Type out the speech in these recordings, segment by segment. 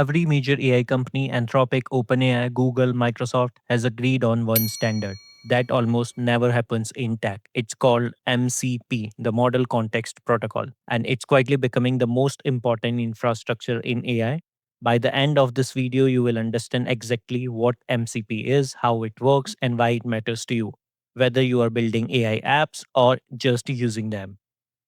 Every major AI company, Anthropic, OpenAI, Google, Microsoft, has agreed on one standard. That almost never happens in tech. It's called MCP, the Model Context Protocol, and it's quietly becoming the most important infrastructure in AI. By the end of this video, you will understand exactly what MCP is, how it works, and why it matters to you, whether you are building AI apps or just using them.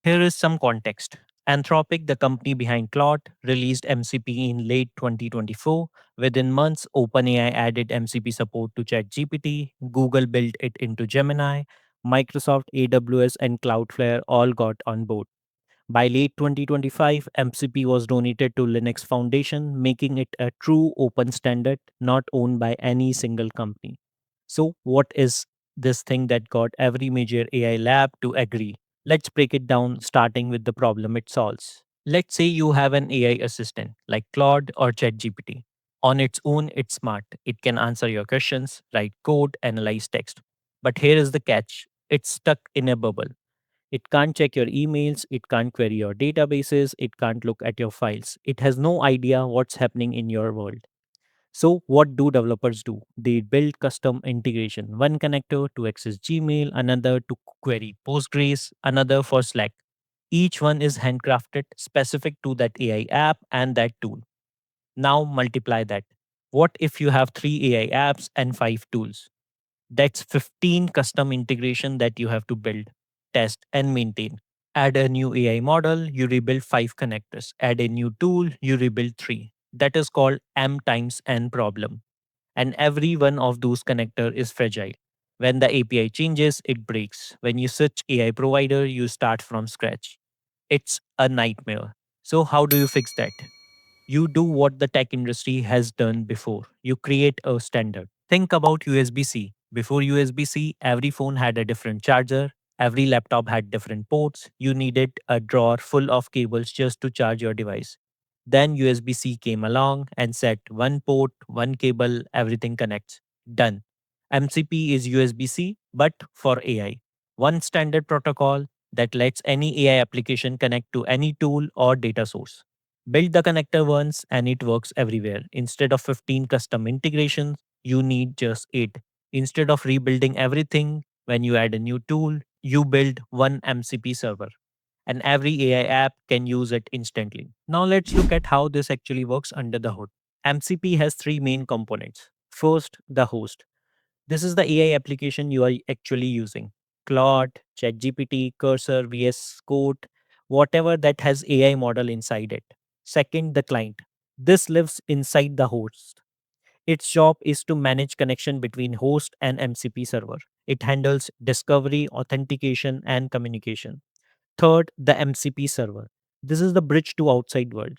Here is some context. Anthropic, the company behind Claude, released MCP in late 2024. Within months, OpenAI added MCP support to ChatGPT, Google built it into Gemini, Microsoft, AWS, and Cloudflare all got on board. By late 2025, MCP was donated to Linux Foundation, making it a true open standard not owned by any single company. So, what is this thing that got every major AI lab to agree? Let's break it down, starting with the problem it solves. Let's say you have an AI assistant like Claude or ChatGPT. On its own, it's smart. It can answer your questions, write code, analyze text. But here is the catch, it's stuck in a bubble. It can't check your emails, it can't query your databases, it can't look at your files. It has no idea what's happening in your world. So, what do developers do? They build custom integration. One connector to access Gmail, another to query Postgres, another for Slack. Each one is handcrafted specific to that AI app and that tool. Now multiply that. What if you have 3 AI apps and 5 tools? That's 15 custom integration that you have to build, test, and maintain. Add a new AI model, you rebuild 5 connectors. Add a new tool, you rebuild 3. That is called M times N problem. And every one of those connector is fragile. When the API changes, it breaks. When you switch AI provider, you start from scratch. It's a nightmare. So how do you fix that? You do what the tech industry has done before. You create a standard. Think about USB C. Before USB C, every phone had a different charger, every laptop had different ports. You needed a drawer full of cables just to charge your device. Then USB C came along and said one port, one cable, everything connects. Done. MCP is USB C, but for AI. One standard protocol that lets any AI application connect to any tool or data source. Build the connector once and it works everywhere. Instead of 15 custom integrations, you need just 8. Instead of rebuilding everything, when you add a new tool, you build one MCP server and every AI app can use it instantly. Now let's look at how this actually works under the hood. MCP has 3 main components. First, the host. This is the AI application you are actually using. Claude, ChatGPT, Cursor, VS Code, whatever that has AI model inside it. Second, the client. This lives inside the host. Its job is to manage connection between host and MCP server. It handles discovery, authentication, and communication. Third, the MCP server. This is the bridge to outside world.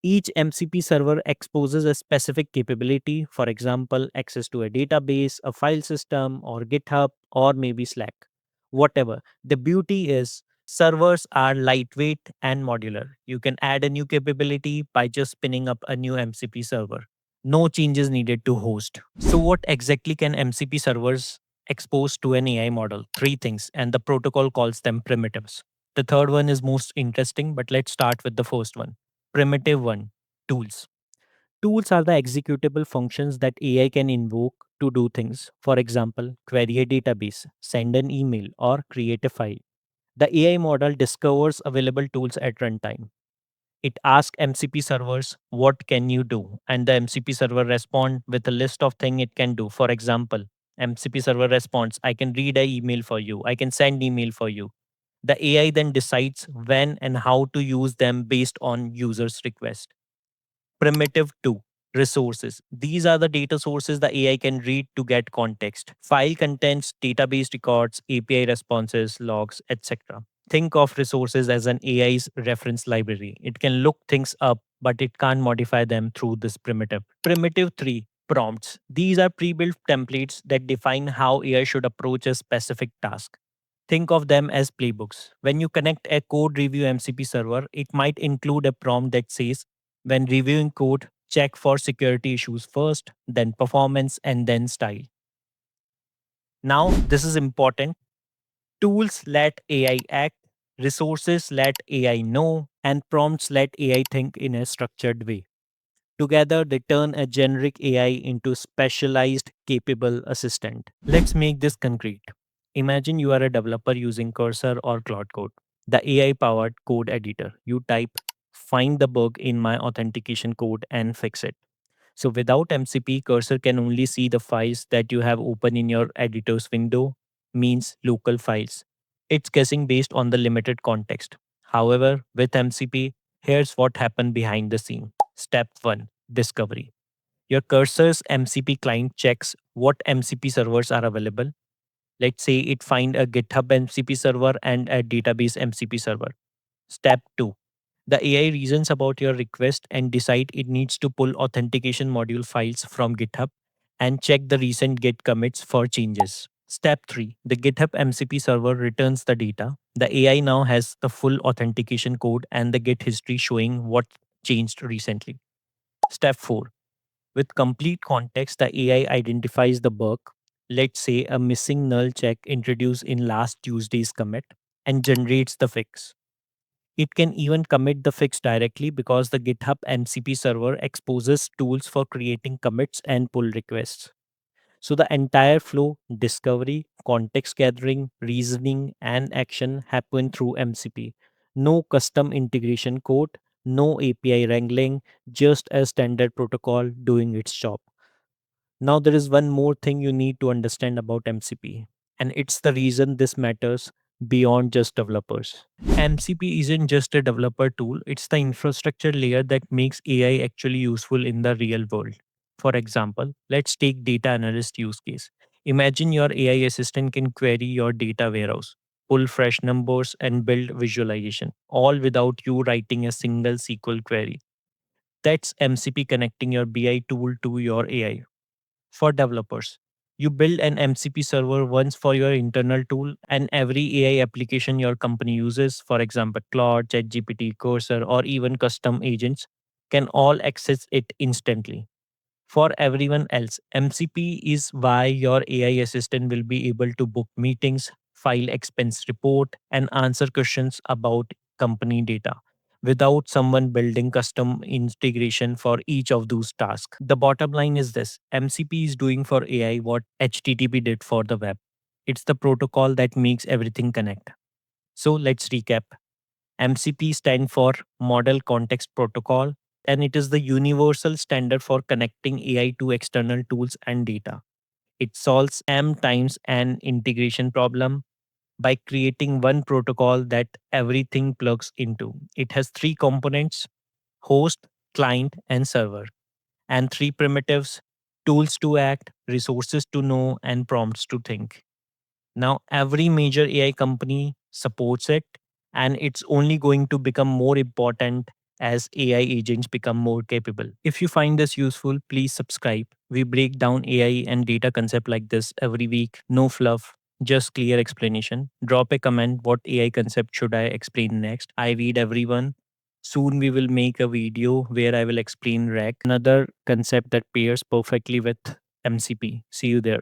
Each MCP server exposes a specific capability, for example, access to a database, a file system, or GitHub, or maybe Slack. Whatever. The beauty is servers are lightweight and modular. You can add a new capability by just spinning up a new MCP server. No changes needed to host. So, what exactly can MCP servers expose to an AI model? 3 things, and the protocol calls them primitives. The third one is most interesting, but let's start with the first one. Primitive one, tools. Tools are the executable functions that AI can invoke to do things. For example, query a database, send an email, or create a file. The AI model discovers available tools at runtime. It asks MCP servers, what can you do? And the MCP server respond with a list of things it can do. For example, MCP server responds, I can read an email for you. I can send email for you. The AI then decides when and how to use them based on users' request. Primitive 2, resources. These are the data sources the AI can read to get context. File contents, database records, API responses, logs, etc. Think of resources as an AI's reference library. It can look things up, but it can't modify them through this primitive. Primitive 3, prompts. These are pre built templates that define how AI should approach a specific task. Think of them as playbooks. When you connect a code review MCP server, it might include a prompt that says, when reviewing code, check for security issues first, then performance, and then style. Now, this is important. Tools let AI act, resources let AI know, and prompts let AI think in a structured way. Together, they turn a generic AI into specialized, capable assistant. Let's make this concrete. Imagine you are a developer using Cursor or Cloud Code, the AI powered code editor. You type, find the bug in my authentication code and fix it. So without MCP, Cursor can only see the files that you have open in your editor's window, means local files. It's guessing based on the limited context. However, with MCP, here's what happened behind the scene. Step 1, discovery. Your Cursor's MCP client checks what MCP servers are available. Let's say it find a GitHub MCP server and a database MCP server. Step 2, the AI reasons about your request and decide it needs to pull authentication module files from GitHub and check the recent Git commits for changes. Step 3, the GitHub MCP server returns the data. The AI now has the full authentication code and the Git history showing what changed recently. Step 4, with complete context, the AI identifies the bug, let's say a missing null check introduced in last Tuesday's commit, and generates the fix. It can even commit the fix directly because the GitHub MCP server exposes tools for creating commits and pull requests. So the entire flow, discovery, context gathering, reasoning, and action happen through MCP. No custom integration code, no API wrangling, just a standard protocol doing its job. Now, there is one more thing you need to understand about MCP, and it's the reason this matters beyond just developers. MCP isn't just a developer tool, it's the infrastructure layer that makes AI actually useful in the real world. For example, let's take data analyst use case. Imagine your AI assistant can query your data warehouse, pull fresh numbers, and build visualization, all without you writing a single SQL query. That's MCP connecting your BI tool to your AI. For developers, you build an MCP server once for your internal tool, and every AI application your company uses, for example, Claude, ChatGPT, Cursor, or even custom agents, can all access it instantly. For everyone else, MCP is why your AI assistant will be able to book meetings, file expense report, and answer questions about company data without someone building custom integration for each of those tasks. The bottom line is this: MCP is doing for AI what HTTP did for the web. It's the protocol that makes everything connect. So let's recap. MCP stands for Model Context Protocol, and it is the universal standard for connecting AI to external tools and data. It solves M times N integration problem by creating one protocol that everything plugs into. It has three components: host, client, and server, and three primitives: tools to act, resources to know, and prompts to think. Now, every major AI company supports it, and it's only going to become more important as AI agents become more capable. If you find this useful, please subscribe. We break down AI and data concept like this every week. No fluff, just clear explanation. Drop a comment, what AI concept should I explain next? I read everyone. Soon we will make a video where I will explain RAG, another concept that pairs perfectly with MCP. See you there.